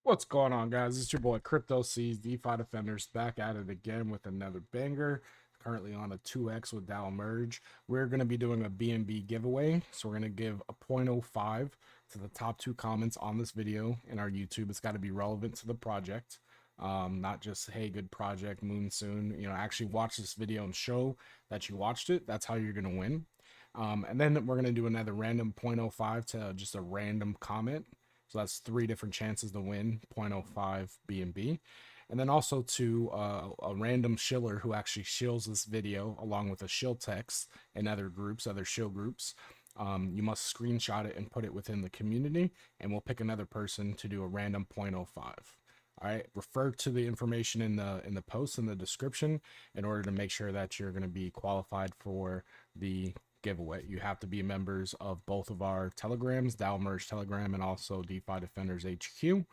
What's going on, guys? It's your boy Crypto C's DeFi Defenders back at it again with another banger. Currently on a 2x with Daomerge. We're going to be doing a BNB giveaway. So we're going to give a 0.05 to the top 2 comments on this video in our YouTube. It's got to be relevant to the project. Not just, hey, good project, moon soon. You know, actually watch this video and show that you watched it. That's how you're going to win. And then we're going to do another random 0.05 to just a random comment. So that's 3 different chances to win 0.05 BNB. And then also to a random shiller who actually shills this video along with a shill text and other groups, other shill groups. You must screenshot it and put it within the community, and we'll pick another person to do a random 0.05. All right, refer to the information in the post in the description in order to make sure that you're going to be qualified for the giveaway. You have to be members of both of our telegrams, Daomerge Telegram and also DefiDefendersHQ,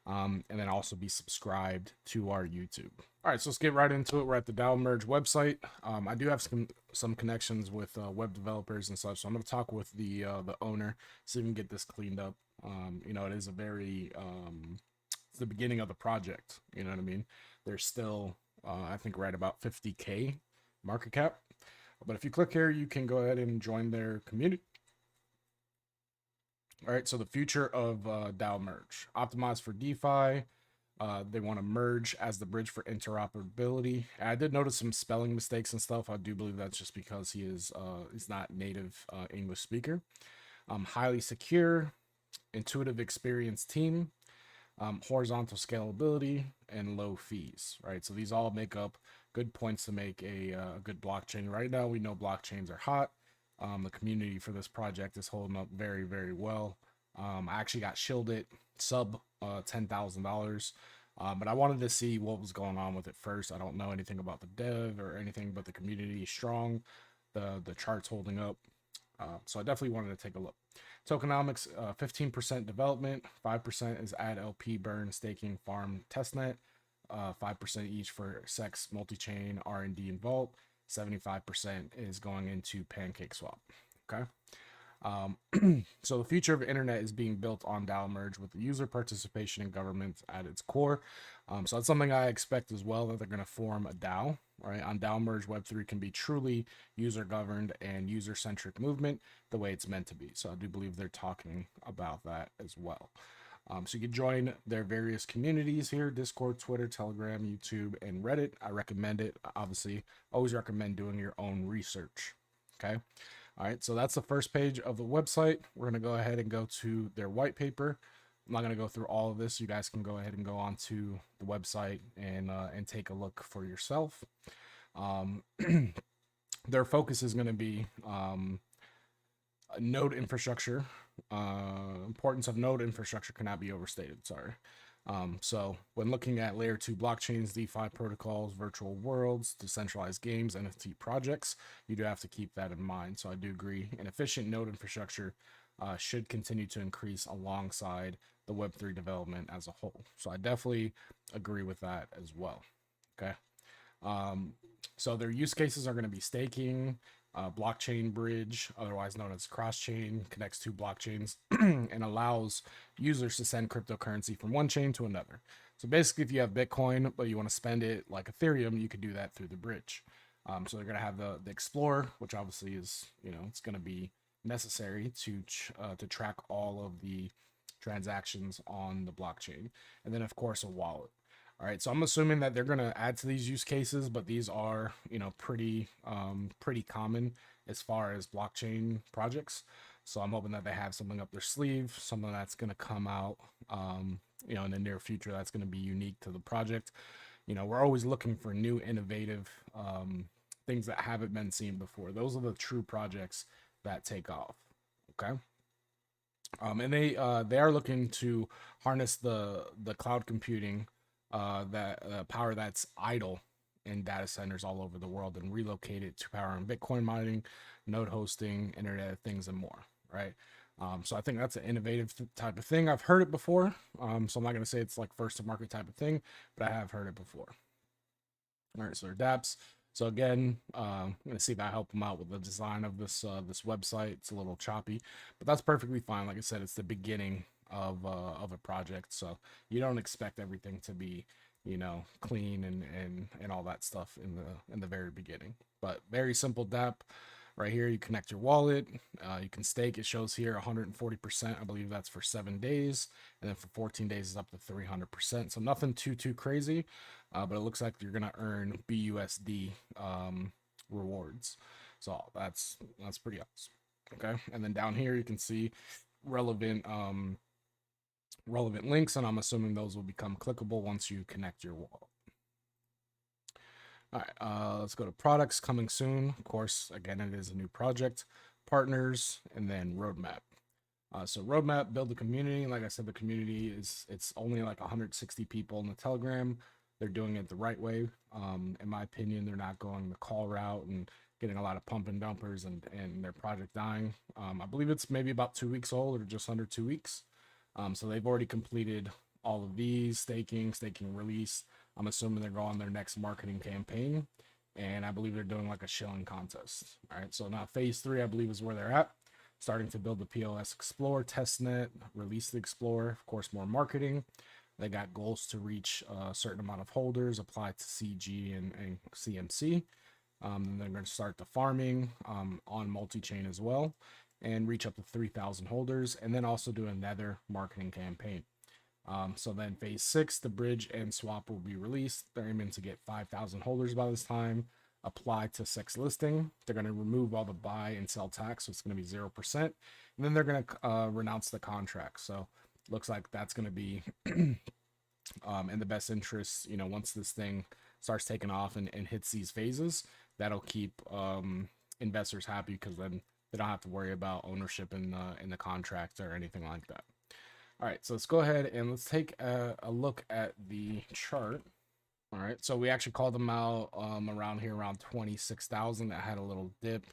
and then also be subscribed to our YouTube. All right, so let's get right into it. We're at the Daomerge website. I do have some connections with web developers and such, so I'm going to talk with the owner, see if we can get this cleaned up. You know, it is a very it's the beginning of the project. You know what I mean? There's still I think right about 50K market cap. But if you click here, you can go ahead and join their community. All right, so the future of Daomerge. Optimized for DeFi. They want to merge as the bridge for interoperability. I did notice some spelling mistakes and stuff. I do believe that's just because he's not native English speaker. Highly secure, intuitive experience team. Horizontal scalability and low fees, right? So these all make up good points to make a good blockchain. Right now, we know blockchains are hot. The community for this project is holding up very, very well. I actually got shilled it sub $10,000, but I wanted to see what was going on with it first. I don't know anything about the dev or anything, but the community is strong. The chart's holding up. So I definitely wanted to take a look. Tokenomics, 15% development, 5% is add LP, burn, staking, farm, testnet, 5% each for SEX, multi-chain, R&D, and Vault. 75% is going into PancakeSwap. Okay. So the future of internet is being built on Daomerge with user participation and government at its core. So that's something I expect as well, that they're going to form a DAO, right? On Daomerge, Web3 can be truly user-governed and user-centric movement the way it's meant to be. So I do believe they're talking about that as well. So you can join their various communities here: Discord, Twitter, Telegram, YouTube, and Reddit. I recommend it. Obviously, always recommend doing your own research. Okay. All right, so that's the first page of the website. We're going to go ahead and go to their white paper. I'm not going to go through all of this. You guys can go ahead and go onto the website and take a look for yourself. Their focus is going to be node infrastructure. Importance of node infrastructure cannot be overstated. Sorry. So when looking at layer 2 blockchains, DeFi protocols, virtual worlds, decentralized games, NFT projects, you do have to keep that in mind. So I do agree. An efficient node infrastructure should continue to increase alongside the Web3 development as a whole. So I definitely agree with that as well. Okay. So their use cases are going to be staking, blockchain bridge, otherwise known as cross-chain, connects two blockchains and allows users to send cryptocurrency from one chain to another. So basically, if you have Bitcoin but you want to spend it like Ethereum, you could do that through the bridge. So they're going to have the Explorer, which obviously is, you know, it's going to be necessary to track all of the transactions on the blockchain, and then of course a wallet. All right, so I'm assuming that they're going to add to these use cases, but these are, you know, pretty common as far as blockchain projects. So I'm hoping that they have something up their sleeve, something that's going to come out, you know, in the near future that's going to be unique to the project. You know, we're always looking for new, innovative things that haven't been seen before. Those are the true projects that take off. Okay. And they are looking to harness the cloud computing, that power that's idle in data centers all over the world and relocate it to power on Bitcoin mining, node hosting, Internet of Things, and more. Right. So I think that's an innovative type of thing. I've heard it before. So I'm not going to say it's like first to market type of thing, but I have heard it before. All right. So their dApps. So again, I'm going to see if I help them out with the design of this this website. It's a little choppy, but that's perfectly fine. Like I said, it's the beginning of a project, so you don't expect everything to be, you know, clean and all that stuff in the very beginning. But very simple dApp. Right here, you connect your wallet. You can stake. It shows here 140%. I believe that's for 7 days, and then for 14 days is up to 300%. So nothing too crazy, but it looks like you're gonna earn BUSD rewards. So that's pretty awesome. Okay, and then down here you can see relevant relevant links, and I'm assuming those will become clickable once you connect your wallet. All right, let's go to products coming soon. Of course, again, it is a new project, partners, and then roadmap. So roadmap, build the community. Like I said, the community it's only like 160 people in the Telegram. They're doing it the right way. In my opinion, they're not going the call route and getting a lot of pump and dumpers and their project dying. I believe it's maybe about 2 weeks old or just under 2 weeks. So they've already completed all of these staking release. I'm assuming they're going their next marketing campaign, and I believe they're doing like a shilling contest. All right, so now phase 3, I believe, is where they're at, starting to build the POS Explorer testnet, release the Explorer, of course, more marketing. They got goals to reach a certain amount of holders, apply to CG and CMC. Then they're going to start the farming on multi-chain as well, and reach up to 3,000 holders, and then also do another marketing campaign. So then phase 6, the bridge and swap will be released. They're aiming to get 5,000 holders by this time. Apply to SEX listing. They're going to remove all the buy and sell tax, so it's going to be 0%. And then they're going to renounce the contract. So looks like that's going to be in the best interest. You know, once this thing starts taking off and hits these phases, that'll keep investors happy, because then they don't have to worry about ownership in the contract or anything like that. All right, so let's go ahead and let's take a look at the chart. All right, so we actually called them out around here, around 26,000. That had a little dip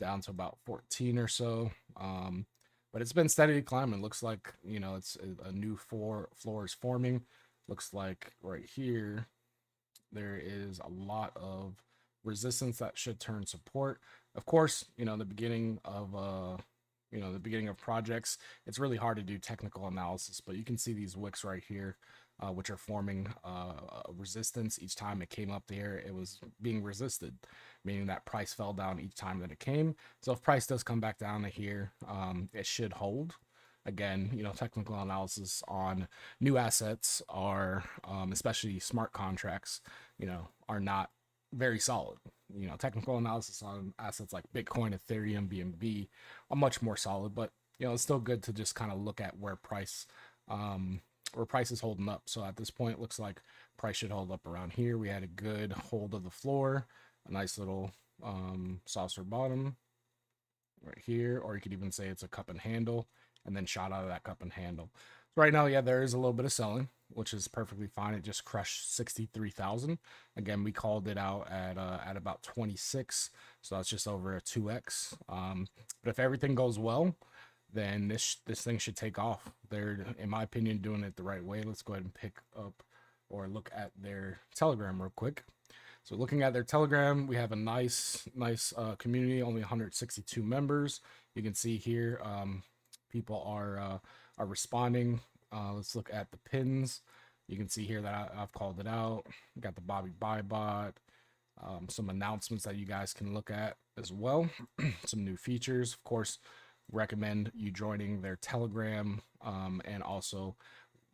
down to about 14 or so. But it's been steadily climbing. Looks like, you know, it's a new floor is forming. Looks like right here, there is a lot of resistance that should turn support. Of course, you know, the beginning of projects, it's really hard to do technical analysis, but you can see these wicks right here, which are forming resistance. Each time it came up there, it was being resisted, meaning that price fell down each time that it came. So if price does come back down to here, it should hold. Again, you know, technical analysis on new assets are, especially smart contracts, you know, are not very solid. You know, technical analysis on assets like Bitcoin, Ethereum, BNB are much more solid, but you know, it's still good to just kind of look at where price is holding up. So at this point, it looks like price should hold up around here. We had a good hold of the floor, a nice little saucer bottom right here, or you could even say it's a cup and handle, and then shot out of that cup and handle. So right now, yeah, there is a little bit of selling, which is perfectly fine. It just crushed 63,000. Again, we called it out at about 26, so that's just over a 2x. But if everything goes well, then this thing should take off. They're, in my opinion, doing it the right way. Let's go ahead and pick up or look at their Telegram real quick. So looking at their Telegram, we have a nice community, only 162 members. You can see here, people are responding. Let's look at the pins. You can see here that I've called it out. We got the Bobby Buy bot, some announcements that you guys can look at as well. Some new features, of course. Recommend you joining their Telegram, and also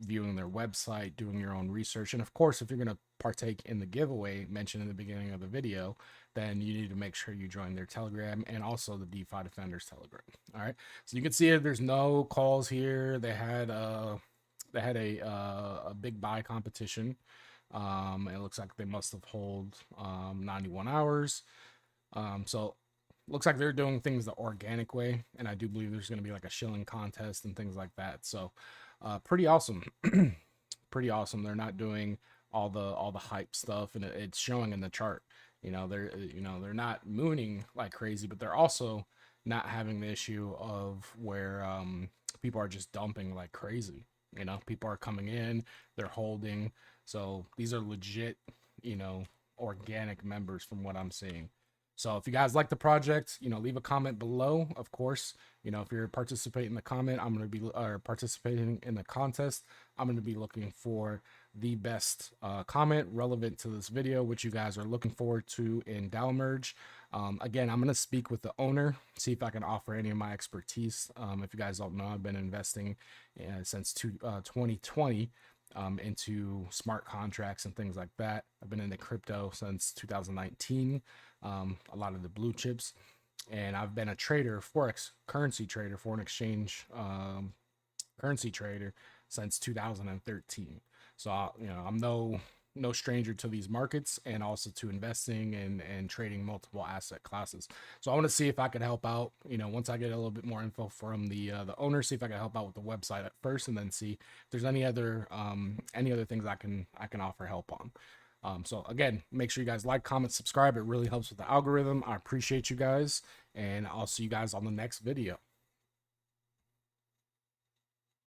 viewing their website, doing your own research. And of course, if you're going to partake in the giveaway mentioned in the beginning of the video, then you need to make sure you join their Telegram and also the DeFi Defenders Telegram. All right, so you can see there's no calls here. They had a big buy competition. It looks like they must have held 91 hours. So looks like they're doing things the organic way, and I do believe there's going to be like a shilling contest and things like that. So pretty awesome. Pretty awesome. They're not doing all the hype stuff, and it's showing in the chart. You know, they're not mooning like crazy, but they're also not having the issue of where people are just dumping like crazy. You know, people are coming in, they're holding. So these are legit, you know, organic members from what I'm seeing. So if you guys like the project, leave a comment below. Of course, if you're participating in the comment, I'm going to be participating in the contest. I'm going to be looking for the best comment relevant to this video, which you guys are looking forward to in Daomerge. Again, I'm going to speak with the owner, see if I can offer any of my expertise. If you guys don't know, I've been investing since 2020 into smart contracts and things like that. I've been into crypto since 2019, a lot of the blue chips, and I've been a trader, forex currency trader, foreign exchange currency trader since 2013. So I'm no stranger to these markets, and also to investing and trading multiple asset classes. So I want to see if I could help out, once I get a little bit more info from the owner, see if I can help out with the website at first, and then see if there's any other things I can offer help on. So again, make sure you guys like, comment, subscribe. It really helps with the algorithm. I appreciate you guys, and I'll see you guys on the next video.